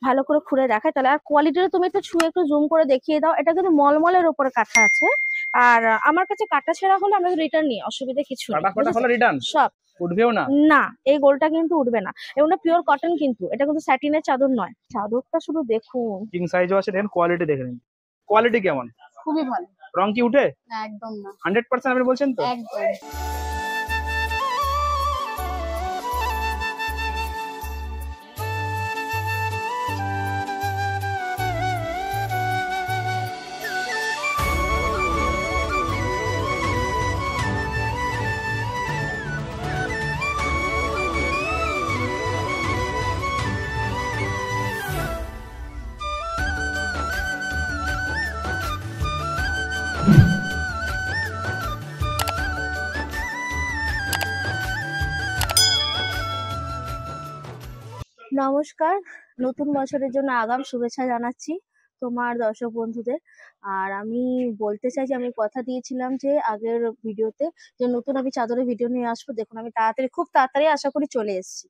ভালো করে খুলে দেখায় তাহলে। আর কোয়ালিটিটা তুমি একটু ছুঁয়ে একটু জুম করে দেখিয়ে দাও। এটা কিন্তু মলমলের উপরে কাঁথা আছে। আর আমার কাছে কাটা ছেঁড়া হলে আমরা রিটার্ন নিই, অসুবিধা কিছু নেই, কাটা ফাটা হলে রিটার্ন সব উঠবেও না? না, এই গোলটা কিন্তু উঠবে না। এবং পিওর কটন, কিন্তু এটা কিন্তু স্যাটিনের চাদর নয়। চাদরটা শুধু দেখুন, কিং সাইজও আছে, দেখেন কোয়ালিটি দেখে নিন। কোয়ালিটি কেমন? খুবই ভালো। রং কি উঠে? একদম না। 100% আপনি বলছেন তো? একদম। নমস্কার, নতুন বছরের জন্য আগাম শুভেচ্ছা জানাচ্ছি তোমার দর্শক বন্ধুদের। আর আমি বলতে চাই যে আমি কথা দিয়েছিলাম যে আগের ভিডিওতে যে নতুন আমি চাদরের ভিডিও নিয়ে আসবো। দেখুন আমি তাড়াতাড়ি, খুব তাড়াতাড়ি আশা করি চলে এসেছি।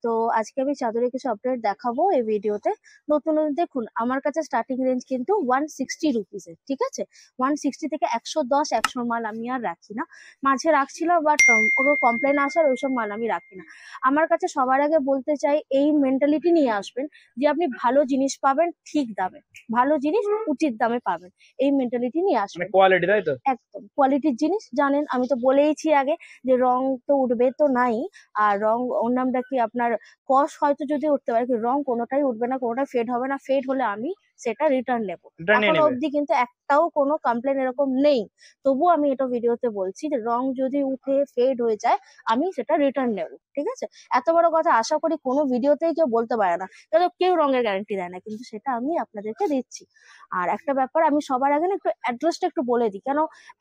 তো আজকে আমি চাদরের কিছু আপডেট দেখাবো এই ভিডিওতে। নতুন দেখুন, আমার কাছে স্টার্টিং রেঞ্জ কিন্তু 160 রুপিসের, ঠিক আছে। 160 থেকে 110, 100 মাল আমি আর রাখি না। মাঝে রাখছিলাম, বাট ওর কমপ্লেন আসার ওইসব মাল আমি রাখি না। আমার কাছে সবার আগে বলতে চাই, এই মেন্টালিটি নিয়ে আসবেন যে আপনি ভালো জিনিস পাবেন ঠিক দামে, ভালো জিনিস উচিত দামে পাবেন। এই মেন্টালিটি নিয়ে আসবেন। কোয়ালিটি, তাই তো? একদম কোয়ালিটির জিনিস জানেন, আমি তো বলেইছি আগে যে রং তো উঠবে তো নাই। আর রং ওর নামটা কি আপনার, কস হয়তো যদি উঠতে পারে, কি রং কোনোটাই উঠবে না, কোনোটাই ফেড হবে না। ফেড হলে আমি সেটা রিটার্ন নেবো। রিটার্ন নিয়ে এখনো নেবে? অবধি কিন্তু একটাও কোনো কমপ্লেন এরকম নেই। তবুও আমি এটা ভিডিওতে বলছি যে রং যদি উঠে ফেড হয়ে যায় আমি সেটা রিটার্ন নেবো, ঠিক আছে। এত বড় কথা আশা করি কোনো ভিডিওতেই কেউ বলতে পারে না, কারণ কেউ রঙের গ্যারান্টি দেয় না, কিন্তু সেটা আমি আপনাদেরকে দিচ্ছি। আর একটা ব্যাপার, আমি সবার আগে না একটু অ্যাড্রেসটা একটু বলে দিই, কেন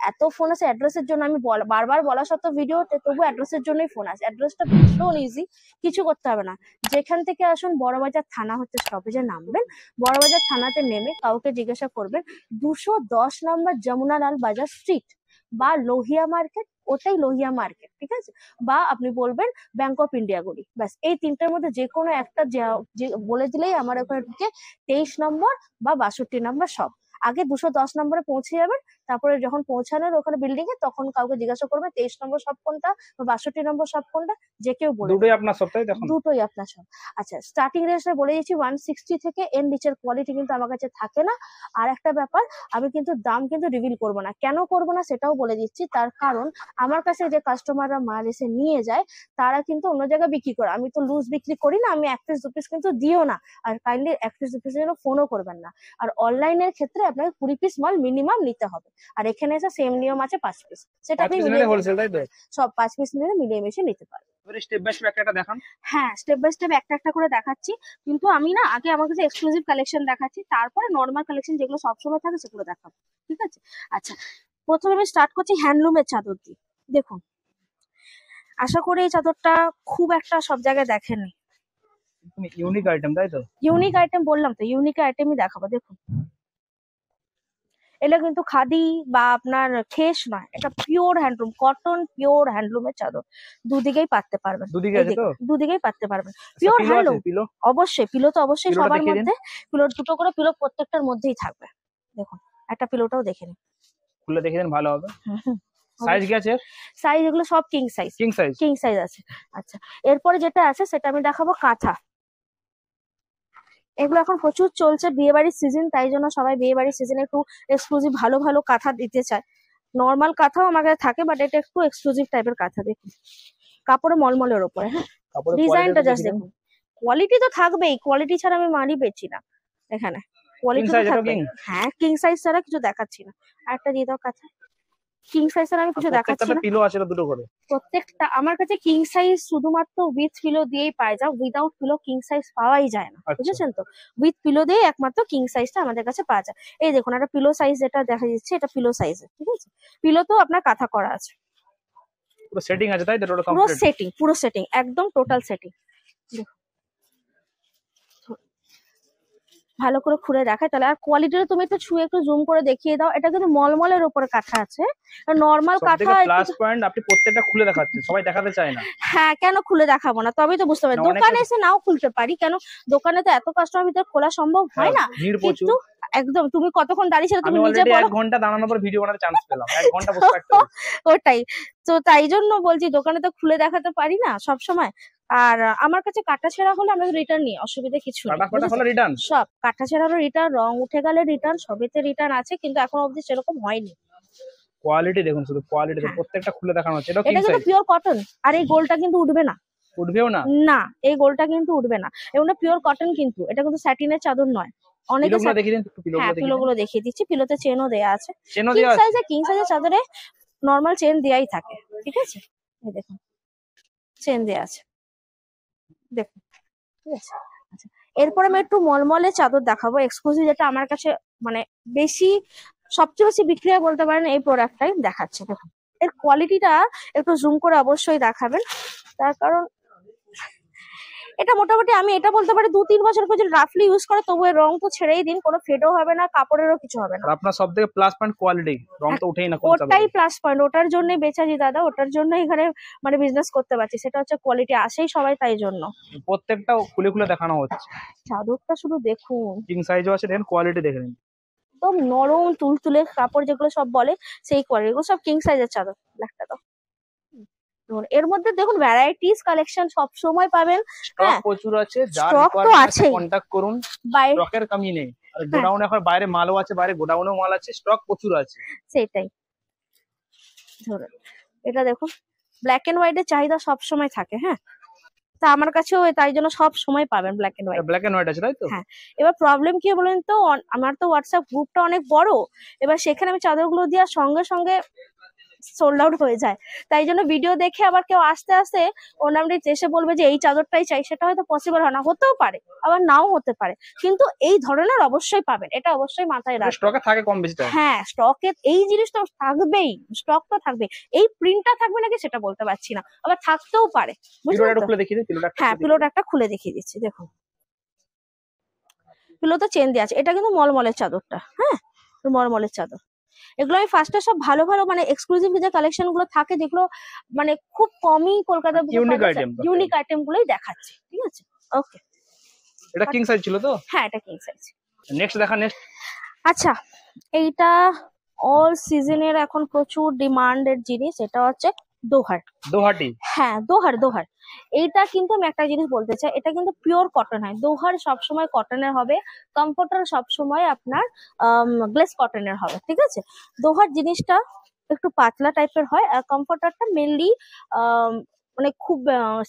এত ফোন আসে অ্যাড্রেসের জন্য। আমি বারবার বলা সত্ত্বেও ভিডিওতে তবু অ্যাড্রেসের জন্যই ফোন আসে। অ্যাড্রেসটা ভীষণ ইজি, কিছু করতে হবে না। যেখান থেকে আসুন, বড়বাজার থানা হচ্ছে স্টপেজে নামবেন। বড়বাজার থানাতে নেমে কাউকে জিজ্ঞাসা করবেন 210 নম্বর যমুনালাল বাজার স্ট্রিট বা লোহিয়া মার্কেট, ওটাই লোহিয়া মার্কেট, ঠিক আছে। বা আপনি বলবেন ব্যাংক অফ ইন্ডিয়া গলি, ব্যাস এই তিনটার মধ্যে যে কোনো একটা বলে দিলেই আমার ওখানে ঢুকে 23 নম্বর বা 62 নম্বর সব। আগে 210 নম্বরে পৌঁছে যাবেন, তারপরে যখন পৌঁছানোর ওখানে বিল্ডিং এ, তখন কাউকে জিজ্ঞাসা করবে 23 নম্বর সব কোনটা বা 62 নম্বর সব কোনটা, যে কেউ বলে দুটোই আপনার সব, তাই দেখুন? দুটোই আপনার সব। আচ্ছা, স্টার্টিং রেঞ্জটা বলে দিচ্ছি 160 থেকে, এর নিচের কোয়ালিটি কিন্তু আমার কাছে থাকে না। আর একটা ব্যাপার, আমি কিন্তু দাম কিন্তু রিভিল করব না। কেন করব না সেটাও বলে দিচ্ছি। তার কারণ আমার কাছে যে কাস্টমাররা মাল এসে নিয়ে যায়, তারা কিন্তু অন্য জায়গায় বিক্রি করে। আমি তো লুজ বিক্রি করি না, আমি 1 পিস 2 পিস কিন্তু দিও না। আর কাইন্ডলি 1 পিস 2 পিসের জন্য ফোনও করবেন না। আর অনলাইনের ক্ষেত্রে আপনাকে 20 পিস মাল মিনিমাম নিতে হবে। আর এখানে এসে সেম নিয়ম আছে 5 পিস, সেটা আপনি মিলিয়ে হোলসেল, তাই তো? সব 5 পিস নিলে মিলিয়ে মিশিয়ে নিতে পারবেন। স্টেপ বাই স্টেপ একটা দেখান। হ্যাঁ, স্টেপ বাই স্টেপ একটা একটা করে দেখাচ্ছি। কিন্তু আমি না আগে আমার কাছে এক্সক্লুসিভ কালেকশন দেখাচ্ছি, তারপরে নর্মাল কালেকশন যেগুলো সবসময় থাকে সেগুলো দেখাবো, ঠিক আছে। আচ্ছা, প্রথমে আমি স্টার্ট করছি হ্যান্ডলুমের চাদর দিয়ে। দেখুন, আশা করি এই চাদরটা খুব একটা সব জায়গায় দেখেননি। ইউনিক আইটেম, তাই তো? ইউনিক আইটেম বললাম তো, ইউনিক আইটেমই দেখাবো। দেখুন, এটা কিন্তু খাদি বা আপনার খেস নয়, এটা পিওর হ্যান্ডলুম, কটন পিওর হ্যান্ডলুমের চাদর। দুদিকেই পাততে পারবেন, দুদিকে আছে তো? দুদিকেই পাততে পারবেন, পিওর হ্যান্ডলুম। পিলো? অবশ্যই পিলো তো অবশ্যই পিলোটা সবার দেখিয়ে দিন। মধ্যে। পিলো দুটো করে পিলো প্রত্যেকটার মধ্যেই থাকবে। দেখুন, একটা পিলোটাও দেখে নিন। খুলে দেখিয়ে দিন, ভালো হবে। সাইজ কি আছে? সাইজ এগুলো সব king size. King size? King size আছে। আচ্ছা, এরপরে যেটা আছে সেটা আমি দেখাবো কাঁথা। এগুলো এখন প্রচুর চলছে, বিয়ে বাড়ির সিজন, তাই জন্য সবাই বিয়ে বাড়ির সিজনে একটু এক্সক্লুসিভ ভালো ভালো কাঁথা দিতে চায়। নর্মাল কাঁথাও আমার কাছে থাকে, বাট এটা একটু এক্সক্লুসিভ টাইপের কাঁথা। দেখুন, কাপড়ে মলমলের উপরে, হ্যাঁ, ডিজাইনটা জাস্ট দেখুন। কোয়ালিটি তো থাকবেই, কোয়ালিটি ছাড়া আমি মালই বেচি না এখানে। কোয়ালিটি তো থাকবে। হ্যাঁ, কিং সাইজ ছাড়া কিছু দেখাচ্ছি না। আরেকটা দিয়ে দাও কাঁথা। কিং সাইজ ছাড়া আমি কিছু দেখাচ্ছি না। পিলো আছে দুটো করে প্রত্যেকটা আমার কাছে কিং সাইজ শুধুমাত্র উইথ পিলো দিয়েই পাওয়া যায়, উইদাউট পিলো কিং সাইজ পাওয়াই যায় না, বুঝেছেন তো। উইথ পিলো দিয়ে একমাত্র কিং সাইজটা আমাদের কাছে পাওয়া যায়। এই দেখুন, একটা পিলো সাইজ যেটা দেখা যাচ্ছে, এটা পিলো সাইজের, ঠিক আছে। পিলো তো আপনার কাঁথা করা আছে, পুরো সেটিং আছে, তাই তো? পুরো সেটিং একদম টোটাল সেটিং। ভালো করে খুলে দেখায় তাহলে। আর কোয়ালিটিটা তুমি একটু ছুঁয়ে একটু জুম করে দেখিয়ে দাও। এটা কিন্তু মলমলের উপরে কাঁথা আছে, নর্মাল কাঁথা। প্লাস পয়েন্ট আপনি প্রত্যেকটা খুলে দেখাচ্ছেন, সবাই দেখাতে চায় না। হ্যাঁ, কেন খুলে দেখাবো না? তবেই তো বুঝতে পারি। দোকানে এসে নাও খুলতে পারি, কেন দোকানে তো এত কাস্টমার ভিতরে খোলা সম্ভব হয় না। কিন্তু একদম তুমি কতক্ষণ দাঁড়িয়েছিলে তুমি নিজে বলো। 1 ঘন্টা দাঁড়ানোর পর ভিডিও বানানোর চান্স পেলাম, 1 ঘন্টা বসে থাকতে হবে। ওটাই তো, তাই জন্য বলছি দোকানে তো খুলে দেখাতে পারি না সব সময়। আর আমার কাছে কাটা ছেঁড়া হলে আমরা রিটার্ন নিই, অসুবিধা কিছু নেই। সব কাটা ছেঁড়ারও রিটার্ন, রং উঠে গেলে রিটার্ন, সবেতে রিটার্ন আছে, কিন্তু এখন অবধি সেরকম হয়নি। কোয়ালিটি দেখুন, শুধু কোয়ালিটি দেখুন, প্রত্যেকটা খুলে দেখানো হচ্ছে। এটা কিন্তু পিওর কটন, আর এই গোলটা কিন্তু উঠবে না। উঠবেও না? না, এই গোলটা কিন্তু উঠবে না। এবং পিওর কটন কিন্তু, এটা কিন্তু স্যাটিনের চাদর নয়। অনেকে পিলোগুলো দেখিয়ে দিচ্ছি, পিলোতে চেনও দেয়া আছে। কিং সাইজের চাদরে নরমাল চেন দেয়াই থাকে, ঠিক আছে? এই দেখুন চেন দেয়া আছে, দেখুন, ঠিক আছে? আচ্ছা, এরপরে আমি একটু মলমলে চাদর দেখাবো, এক্সক্লুসিভ, যেটা আমার কাছে মানে বেশি, সবচেয়ে বেশি বিক্রি হয় বলতে পারেন এই প্রোডাক্টটাই দেখাচ্ছে। দেখুন এর কোয়ালিটিটা একটু জুম করে অবশ্যই দেখাবেন, তার কারণ এটা মোটামুটি আমি এটা বলতে পারি 2-3 বছর করে যদি রাফলি ইউজ করে তবু এর রং তো ছেড়েই দিন, কোনো ফেডও হবে না, কাপড়েরও কিছু হবে না। আর আপনার সবথেকে প্লাস পয়েন্ট কোয়ালিটি, রং তো উঠেই না। ওটাই প্লাস পয়েন্ট, ওটার জন্যই বেচাজি দাদা, ওটার জন্য এখানে মানে বিজনেস করতে পারছি, সেটা হচ্ছে কোয়ালিটি আসেই সবাই তাই জন্য। প্রত্যেকটা খুলে খুলে দেখানো হচ্ছে। চাদরটা শুধু দেখুন, কিং সাইজও আছে, দেখেন কোয়ালিটি দেখে নিন, একদম নরম তুলতুলে কাপড় যেগুলো সব বলে সেই কোয়ালিটি, এগুলো সব কিং সাইজের চাদর। ব্ল্যাকটা দাও। এর মধ্যে দেখুন ভ্যারাইটিস কালেকশন সব সময় পাবেন। স্টক প্রচুর আছে, স্টক তো আছেই, কন্টাক্ট করুন, স্টকের কমি নেই। আর গোডাউনে এখন বাইরে মালও আছে, বাইরে গোডাউনেও মাল আছে, স্টক প্রচুর আছে। সেটাই ধরুন এটা দেখুন, ব্ল্যাক এন্ড হোয়াইট এর চাহিদা সব সময় থাকে। হ্যাঁ, তা আমার কাছেও তাই জন্য সব সময় পাবেন black and white. Black and white আছে, তাই তো? হ্যাঁ, এবার প্রবলেম কি বলেন তো, আমার তো হোয়াটসঅ্যাপ গ্রুপটা অনেক বড়, এবার সেখানে আমি চাদরগুলো দেওয়ার সঙ্গে সঙ্গে সোল্ড আউট হয়ে যায়। তাই জন্য ভিডিও দেখে আবার কেউ আস্তে আস্তে ওর নামটি এসে বলবে যে এই চাদরটাই চাই, সেটা হয়তো পসিবল হয় না, হতেও পারে আবার নাও হতে পারে, কিন্তু এই ধরনের অবশ্যই পাবেন, এটা অবশ্যই মাথায় রাখবেন। স্টকে থাকে কম বেশি। হ্যাঁ, স্টকে এই জিনিসটা থাকবেই, স্টক তো থাকবে, এই প্রিন্টটা থাকবে নাকি সেটা বলতে পারছি না, আবার থাকতেও পারে। হ্যাঁ, পিলোটা একটা খুলে দেখিয়ে দিচ্ছি, দেখুন পিলোতে চেন দেওয়া আছে। এটা কিন্তু মলমলের চাদরটা, হ্যাঁ মলমলের চাদর। এগুলো আমি ফার্স্টে সব ভালো ভালো মানে এক্সক্লুসিভ যে কালেকশন গুলো থাকে, যেগুলো মানে খুব কমই কলকাতা ইউনিক আইটেম গুলোই দেখাচ্ছি, ঠিক আছে? ওকে, এটা কিং সাইজ ছিল তো? হ্যাঁ, এটা কিং সাইজ। নেক্সট দেখা, নেক্সট। আচ্ছা, এইটা অল সিজনের এখন প্রচুর ডিমান্ডের জিনিস, এটা হচ্ছে দোহাটি। হ্যাঁ, দোহার। এইটা কিন্তু আমি একটা জিনিস বলতে চাই, এটা কিন্তু পিওর কটন হয়। দোহার সবসময় কটনের হবে, কমফোর্টার সবসময় আপনার গ্লেস কটনের হবে, ঠিক আছে? দোহার জিনিসটা একটু পাতলা টাইপের হয়, আর কমফোর্টারটা মেনলি মানে খুব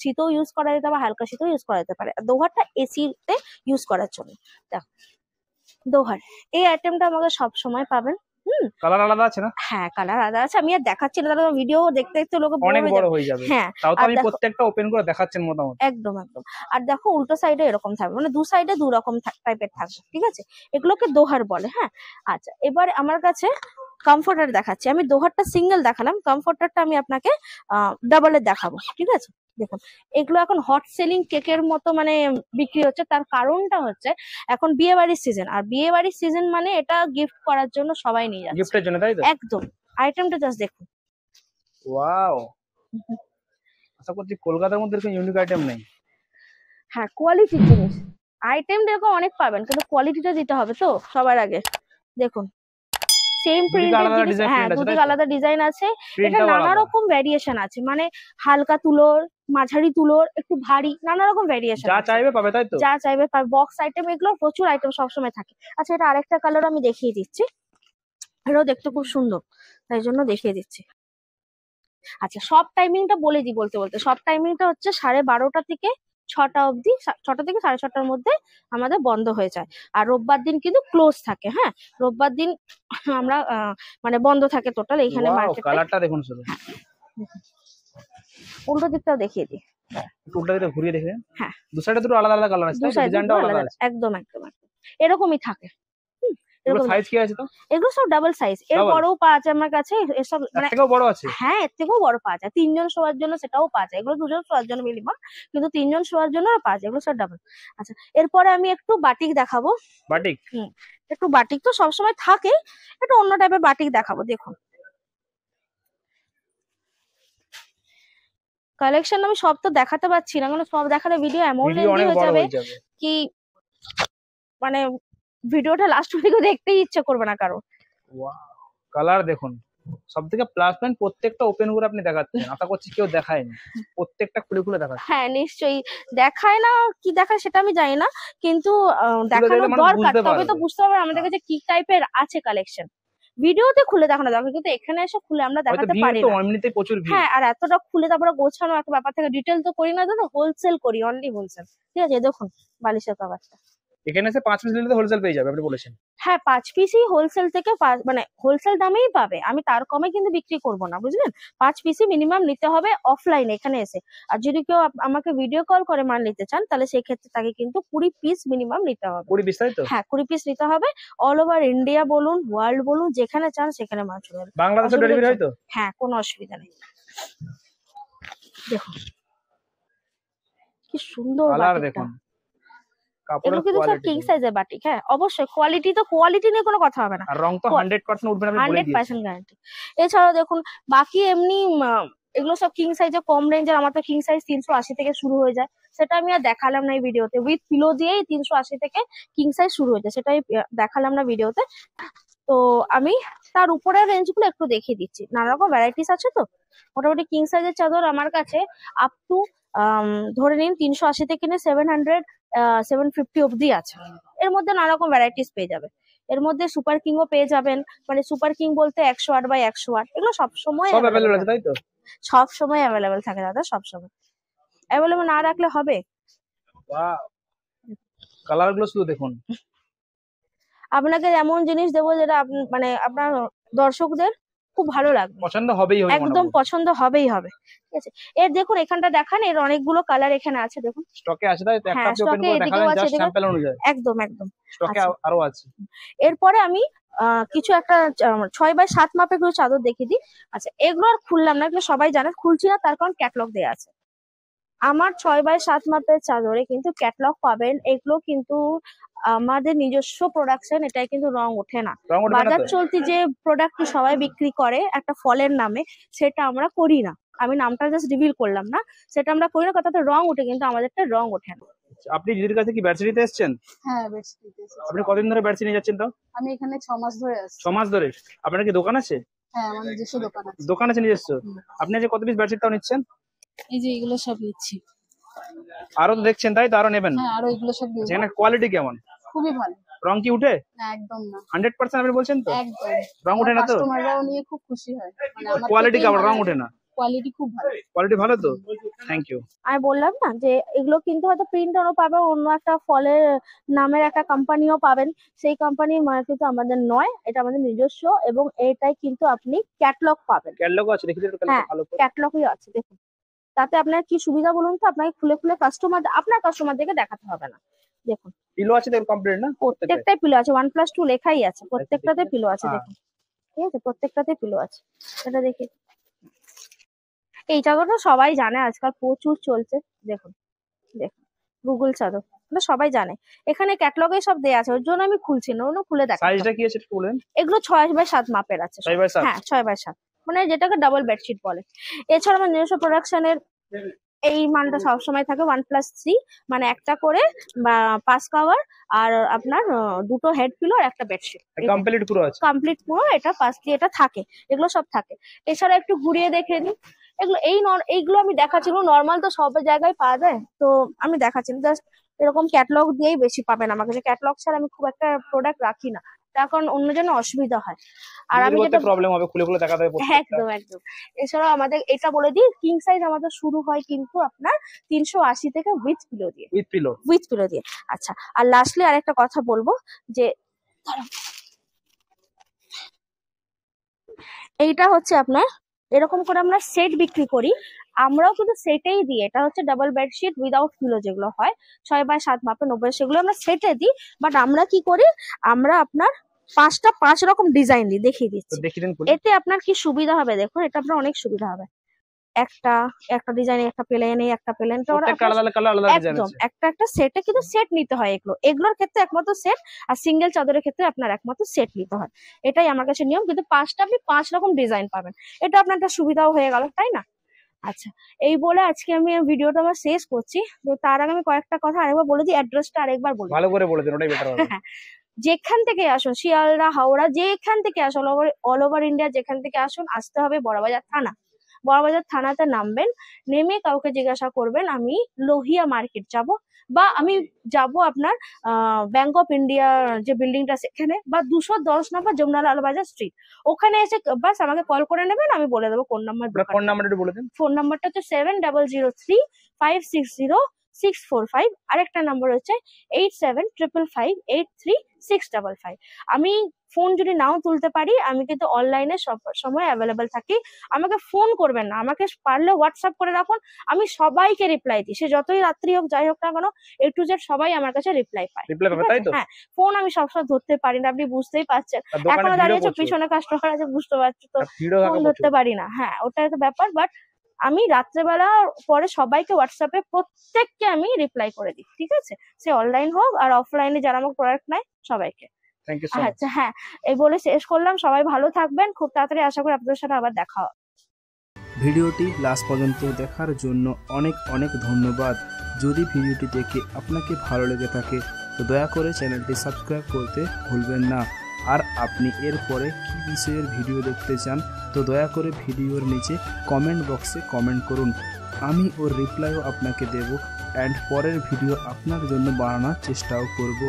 শীতও ইউজ করা যেতে পারে, হালকা শীতও ইউজ করা যেতে পারে। দোহারটা এসিতে ইউজ করার জন্য। দেখো দোহার এই আইটেমটা আমাকে সব সময় পাবেন। কালার আলাদা আছে না? হ্যাঁ, কালার আলাদা আছে, আমি আর দেখাচ্ছি না, তাহলে ভিডিও দেখতে দেখতে লোকে অনেক বড় হয়ে যাবে। হ্যাঁ, তাও তো আমি প্রত্যেকটা ওপেন করে দেখাচ্ছেন মোটামুটি। একদম। আর দেখো উল্টো সাইডে এরকম থাকবে, মানে দু সাইডে দু রকম টাইপের থাকবে, ঠিক আছে? এগুলোকে দোহার বলে। হ্যাঁ, আচ্ছা, এবার আমার কাছে কমফোর্টার দেখাচ্ছি, আমি দোহারটা সিঙ্গেল দেখালাম, কমফোর্টারটা আমি আপনাকে ডাবলের দেখাবো, ঠিক আছে? দেখুন এগুলো এখন হট সেলিং কেকের মতো মানে বিক্রি হচ্ছে, তার কারণটা হচ্ছে এখন বিয়ে বাড়ির সিজন, আর বিয়ে বাড়ির সিজন মানে এটা গিফট করার জন্য সবাই নিয়ে যাচ্ছে, গিফটের জন্য, তাই তো? একদম। আইটেমটা জাস্ট দেখুন, ওয়াও, আশা করছি কলকাতার মধ্যে এরকম ইউনিক আইটেম নেই। হ্যাঁ, কোয়ালিটির জিনিস, আইটেম এরকম অনেক পাবেন, কিন্তু কোয়ালিটিটা দিতে হবে তো সবার আগে। দেখুন সেম প্রিন্টের জিনিস, হ্যাঁ দুদিকে আলাদা ডিজাইন আছে, এটা নানা রকম ভ্যারিয়েশন আছে, মানে হালকা তুলোর, মাঝারি তুলোর, একটু ভারী, নানা রকম ভ্যারিয়েশন, যা চাইবে পাবে, তাই তো? যা চাইবে পাবে। বক্স আইটেম এগুলো প্রচুর আইটেম সবসময় থাকে। আচ্ছা, এটা আরেকটা কালার আমি দেখিয়ে দিচ্ছি, এটাও দেখতে খুব সুন্দর, তাই জন্য দেখিয়ে দিচ্ছি। আচ্ছা, সব টাইমিংটা বলে দিই, বলতে সব টাইমিংটা হচ্ছে 12:30 থেকে 6টা অবধি, 6টা থেকে 6:30টার মধ্যে আমাদের বন্ধ হয়ে যায়। আর রোববার দিন কিন্তু ক্লোজ থাকে। হ্যাঁ, রোববার দিন আমরা মানে বন্ধ থাকে টোটাল এইখানে মার্কেট। কালারটা দেখুন শুধু, উল্টো দিকটাও দেখিয়ে দিই, উল্টো দিকটা ঘুরিয়ে দেখেন। হ্যাঁ, দু সাইডে দুটো আলাদা আলাদা কালার আছে, ডিজাইনটাও আলাদা আছে। একদম এরকমই থাকে। এগুলো এরকম সাইজ কি আছে তো? এগুলো সব ডাবল সাইজ, এর Double? বড়ও পাওয়া যায় আমার কাছে, এসব এর মানে থেকেও বড় আছে? হ্যাঁ এর থেকেও বড় পাওয়া যায়, 3 জন শোয়ার জন্য সেটাও পাওয়া যায়, এগুলো 2 জন শোয়ার জন্য মিনিমাম, কিন্তু 3 জন শোয়ার জন্য পাওয়া যায়, এগুলো সব ডাবল। আচ্ছা, এরপরে আমি একটু বাটিক দেখাবো। বাটিক? একটু বাটিক তো সবসময় থাকে, একটু অন্য টাইপের বাটিক দেখাবো। দেখুন কালেকশন আমি সব তো দেখাতে পারছি না, কারণ সব দেখালে ভিডিও এমন ভিডিও লেন্দি অনেক হয়ে বড় যাবে হয়ে যাবে। কি মানে ভিডিওটা লাস্ট পর্যন্ত দেখতেই ইচ্ছে করবে না কারো। ওয়াও, কালার দেখুন। সবথেকে প্লাস পয়েন্ট, প্রত্যেকটা ওপেন করে আপনি দেখাচ্ছেন, আশা করছি কেউ দেখায়নি, প্রত্যেকটা খুলে খুলে দেখাচ্ছেন। হ্যাঁ নিশ্চয়ই দেখায় না, কি দেখায় সেটা আমি জানি না, কিন্তু খুলে দেখানো দেখলে মানুষ দরকার, বুঝতে তবে তো পারবে। বুঝতে পারবে আমাদের কাছে কি টাইপের আছে কালেকশন। ভিডিওতে খুলে দেখানো দরকার, কিন্তু এখানে এসে খুলে আমরা হয়তো দেখাতে ভিড় পারি তো না। এমনিতেই প্রচুর ভিড়। হ্যাঁ আর এতটা খুলে তারপরে গোছানো একটা ব্যাপার থেকে, ডিটেল তো করি না, জানো হোলসেল করি, অনলি হোলসেল। ঠিক আছে দেখুন বালিশের কভারটা, এখানে এসে 5 পিস নিলে হোলসেল পেয়ে যাবে, আপনি বলেছেন। হ্যাঁ 5 পিসই হোলসেল থেকে মানে হোলসেল দামেই পাবে, আমি তার কমে কিন্তু বিক্রি করব না, বুঝলেন। 5 পিসই মিনিমাম নিতে হবে অফলাইনে এখানে এসে, আর যদি কেউ আমাকে ভিডিও কল করে মাল নিতে চান তাহলে সেই ক্ষেত্রে তাকে কিন্তু 20 পিস মিনিমাম নিতে হবে। 20 পিস, তাই তো? হ্যাঁ 20 পিস নিতে হবে, অল ওভার ইন্ডিয়া বলুন ওয়ার্ল্ড বলুন যেখানে চান সেখানে মাল চলে যাবে, বাংলাদেশে ডেলিভারি হয় তো? হ্যাঁ কোনো অসুবিধা নেই। দেখুন কি সুন্দর কালার বাটিকটা, দেখুন, এগুলো কাপড়ের কিন্তু সব কোয়ালিটি কিং দেখুন। সাইজের বাটিক, হ্যাঁ অবশ্যই কোয়ালিটি নিয়ে কোনো কথা হবে না, আর রং তো 100% উঠবে না, আপনি বলেই দিয়েছেন। 100% গ্যারান্টি। এছাড়াও দেখুন বাকি এমনি এগুলো সব কিং সাইজে কম রেঞ্জের, আমার তো কিং সাইজ 380 থেকে শুরু হয়ে যায়, সেটা আমি আর দেখালাম না এই ভিডিওতে, উইথ পিলো দিয়েই 380 থেকে কিং সাইজ শুরু হয়ে যায়, সেটাই দেখালাম না ভিডিওতে। তো আমি তার উপরের রেঞ্জ গুলো একটু দেখিয়ে দিচ্ছি, নানা রকম ভ্যারাইটিস আছে তো। মোটামুটি কিং সাইজের চাদর আমার কাছে আপ টু ধরে নিন 380 থেকে নিয়ে 700 750 অব্দি আছে, এর মধ্যে নানা রকম ভ্যারাইটিস পেয়ে যাবে। এর মধ্যে সুপার কিংও পেয়ে যাবেন, মানে সুপার কিং বলতে 108 বাই 108, এগুলো সবসময় সব অ্যাভেলেবল আছে, তাই তো? সব সময় অ্যাভেলেবেল থাকে দাদা, সব সময় অ্যাভেলেবেল না রাখলে হবে। ওয়াও, কালার গুলো শুধু দেখুন। আপনাকে এমন জিনিস দেবো যেটা মানে আপনার দর্শকদের খুব ভালো লাগবে, পছন্দ হবেই হবে, একদম পছন্দ হবেই হবে। ঠিক আছে, এর দেখুন এখানটা দেখান, এর অনেকগুলো কালার এখানে আছে দেখুন। স্টকে আছে, তাই তো? একটা হ্যাঁ আপনি ওপেন স্টকে করে এদিকেও দেখালেন আছে, জাস্ট এদিকে স্যাম্পল অনুযায়ী, একদম একদম স্টকে আছে। আরো আছে। এরপরে আমি কিছু একটা 6x7 মাপের কিছু চাদর দেখিয়ে দিই। আচ্ছা এগুলো আর খুললাম না, এগুলো সবাই জানে, খুলছি না তার কারণ ক্যাটলগ দেওয়া আছে। আমার 6x7 মাপের চাদরে কিন্তু ক্যাটলগ পাবেন, এগুলো কিন্তু আমাদের নিজস্ব প্রোডাকশন, এটাই কিন্তু রং ওঠে না। রং উঠবে না বাজার তো? চলতি যে প্রোডাক্ট সবাই বিক্রি করে একটা ফলের নামে, সেটা আমরা করি না, আমি নামটা জাস্ট রিভিল করলাম না, সেটা আমরা করি না, কথাতে রং ওঠে কিন্তু আমাদেরটা রং ওঠে না। আপনি দিদির কাছে কি বেডশিট নিতে এসেছেন? হ্যাঁ বেডশিট এসেছে। আপনি কতদিন ধরে বেডশিট নিয়ে যাচ্ছেন তো? আমি এখানে 6 মাস ধরে আছি। 6 মাস ধরে? আপনার কি দোকান আছে? হ্যাঁ আমার নিজস্ব দোকান আছে। দোকান আছে নিজস্ব? আপনি আজ কত পিস বেডশিট তাও নিচ্ছেন? এই যে এগুলো সব নিচ্ছি। আরো তো দেখছেন, তাই তো? আরো নেবেন? হ্যাঁ আরো এগুলো সব নিব। যেখানে কোয়ালিটি কেমন? খুবই ভালো। রং কি উঠে? না একদম না। 100% আপনি বলছেন তো? একদম। রং উঠে না তো? কাস্টমাররাও নিয়ে খুব খুশি হয়, মানে আমার কোয়ালিটি কেমন, রং উঠে না? কোয়ালিটি খুব ভালো। কোয়ালিটি ভালো তো? Thank you. আমি বললাম না যে এগুলো কিন্তু হয়তো প্রিন্টারও পাবেন, অন্য একটা ফলের নামের একটা কোম্পানিও পাবেন, সেই কোম্পানির মাল কিন্তু আমাদের নয়, এটা আমাদের নিজস্ব, এবং এটাই কিন্তু আপনি ক্যাটলগ পাবেন। ক্যাটালগ আছে, দেখি একটু হ্যাঁ ভালো করে। ক্যাটলগই আছে দেখুন, তাতে আপনার কি সুবিধা বলুন তো, আপনাকে খুলে খুলে আপনার কাস্টমারদেরকে দেখাতে হবে না। দেখুন পিলো আছে দেখুন, কমপ্লিট না? প্রত্যেকটাই পিলো আছে, 1+2 লেখাই আছে, প্রত্যেকটাতে পিলো আছে হ্যাঁ। দেখুন, ঠিক আছে প্রত্যেকটাতে পিলো আছে। এটা দেখি, এই চাদরটা সবাই জানে, আজকাল প্রচুর চলছে, দেখুন দেখুন গুগল চাদর, এটা সবাই জানে, এখানে ক্যাটলগে সব দেয়া আছে, ওর জন্য আমি খুলছি না, অন্য খুলে দেখাচ্ছি। সাইজটা কি আছে একটু বলেন। এগুলো 6x7 মাপের আছে সব। 6x7? হ্যাঁ 6x7, মানে যেটাকে ডাবল বেডশিট বলে। এছাড়া আমার নিজস্ব প্রোডাকশনের এই মালটা সবসময় থাকে 1+3, মানে একটা করে বা 5 কভার, আর আপনার দুটো হেড পিলো আর একটা বেডশিট, কমপ্লিট পুরো আছে? কমপ্লিট পুরো এটা 5 দিয়ে এটা থাকে, এগুলো সব থাকে। এছাড়া একটু ঘুরিয়ে দেখে নিই, এগুলো এইগুলো আমি দেখাচ্ছি, নর্মাল তো সব জায়গায় পাওয়া যায়, তো আমি দেখাচ্ছি জাস্ট, এরকম ক্যাটলগ দিয়েই বেশি পাবেন আমার কাছে, ক্যাটলগ ছাড়া আমি খুব একটা প্রোডাক্ট রাখি না, তার কারণ অন্য জন্য অসুবিধা হয়। আর আমি যেটা প্রবলেম হবে, খুলে খুলে দেখাতে হবে। একদম একদম। এছাড়াও আমাদের এটা বলে দিই, কিং সাইজ আমাদের শুরু হয় কিন্তু আপনার 380 থেকে উইথ পিলো দিয়ে, উইথ পিলো দিয়ে। আচ্ছা আর লাস্টলি আরেকটা কথা বলবো, যে এইটা হচ্ছে আপনার এরকম করে আমরা সেট বিক্রি করি, আমরাও কিন্তু সেটেই দিই, এটা হচ্ছে ডাবল বেডশিট উইদাউট পিলো যেগুলো হয় 6x7 মাপে 90, সেগুলো আমরা সেটে দিই, বাট আমরা কি করি, আমরা আপনার 5টা 5 রকম ডিজাইন দেখিয়ে তো দিচ্ছি। দেখিয়ে দিন খুলে। এতে আপনার কি সুবিধা হবে দেখুন, এটা আপনার অনেক সুবিধা হবে। একটা একটা ডিজাইনে একটা প্লেন, একটা প্লেন, প্রত্যেকটা আলাদা আলাদা কালার, আলাদা ডিজাইন একদম আছে। একটা একটা সেটে কিন্তু সেট নিতে হয়। এগুলোর ক্ষেত্রে একমাত্র সেট, আর সিঙ্গেল চাদরের ক্ষেত্রে আপনার একমাত্র সেট নিতে হয়। এটাই আমার কাছে নিয়ম, কিন্তু 5টা আপনি 5 রকম ডিজাইন পাবেন। এটা আপনার একটা সুবিধাও হয়ে গেল, তাই না? আচ্ছা, এই বলে আজকে আমি ভিডিওটা আমার শেষ করছি। তো তার আগে আমি কয়েকটা কথা আরেকবার বলে দিই, অ্যাড্রেসটা আরেকবার বলে দিই। ভালো করে বলে দিন, ওটাই বেটার হবে। যেখান থেকে আসুন, শিয়ালদা, হাওড়া, যেখান থেকে আসুন, অল ওভার ইন্ডিয়া যেখান থেকে আসুন, আসতে হবে বড়বাজার থানা। বড়বাজার থানাতে নামবেন, নেমে কাউকে জিজ্ঞাসা করবেন আমি লোহিয়া মার্কেট যাব, বা আমি যাব আপনার ব্যাংক অফ ইন্ডিয়া যে বিল্ডিংটা সেখানে, বা 210 নম্বর যমুনা লাল বাজার স্ট্রিট, ওখানে এসে বাস আমাকে কল করে নেবেন, আমি বলে দেবো কোন নাম্বার। ফোন নাম্বারটা একটু বলে দিন। ফোন নাম্বারটা হচ্ছে 7003560645। আরেকটা নাম্বার হচ্ছে 8755583655। আমি ফোন যদি নাও তুলতে পারি, আমি কিন্তু অনলাইনে সব সময় অ্যাভেলেবেল থাকি। আমাকে ফোন করবেন না, আমাকে পারলে হোয়াটসঅ্যাপ করে রাখুন, আমি সবাইকে রিপ্লাই দিই। সে যতই রাত্রি হোক যাই হোক না কেন, A to Z সবাই আমার কাছে রিপ্লাই পায়। রিপ্লাই পাবে, তাই তো? হ্যাঁ, ফোন আমি সবসময় ধরতে পারি না, আপনি বুঝতেই পারছেন। আর দোকানে এখনো ভিড়ও দাঁড়িয়েছে, প্রচুর। পিছনে কাস্টমার আছে, বুঝতে পারছো তো, আর ভিড়ও ফোন থাকে ধরতে প্রচুর। পারি না। হ্যাঁ, ওটাই তো ব্যাপার। বাট আমি রাত্রেবেলা পরে সবাইকে হোয়াটসঅ্যাপে প্রত্যেককে আমি রিপ্লাই করে দিই, ঠিক আছে? সে অনলাইন হোক আর অফলাইনে যারা আমার প্রোডাক্ট নেয় সবাইকে। Thank you so much. আচ্ছা, হ্যাঁ, এই বলে শেষ করলাম। সবাই ভালো থাকবেন, খুব তাড়াতাড়ি আশা করি আপনাদের সাথে আবার দেখা হবে। ভিডিওটি লাস্ট পর্যন্ত দেখার জন্য অনেক অনেক ধন্যবাদ। যদি ভিডিওটি দেখে আপনাকে ভালো লেগে থাকে তো দয়া করে চ্যানেলটি সাবস্ক্রাইব করতে ভুলবেন না। আর আপনি এরপরে কী বিষয়ের ভিডিও দেখতে চান তো দয়া করে ভিডিওর নিচে কমেন্ট বক্সে কমেন্ট করুন, আমি ওর রিপ্লাইও আপনাকে দেব, অ্যান্ড পরের ভিডিও আপনার জন্য বানানোর চেষ্টাও করব।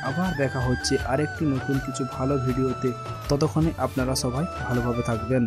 আবার দেখা হচ্ছে আরেকটি নতুন কিছু ভালো ভিডিওতে। ততক্ষণে আপনারা সবাই ভালোভাবে থাকবেন।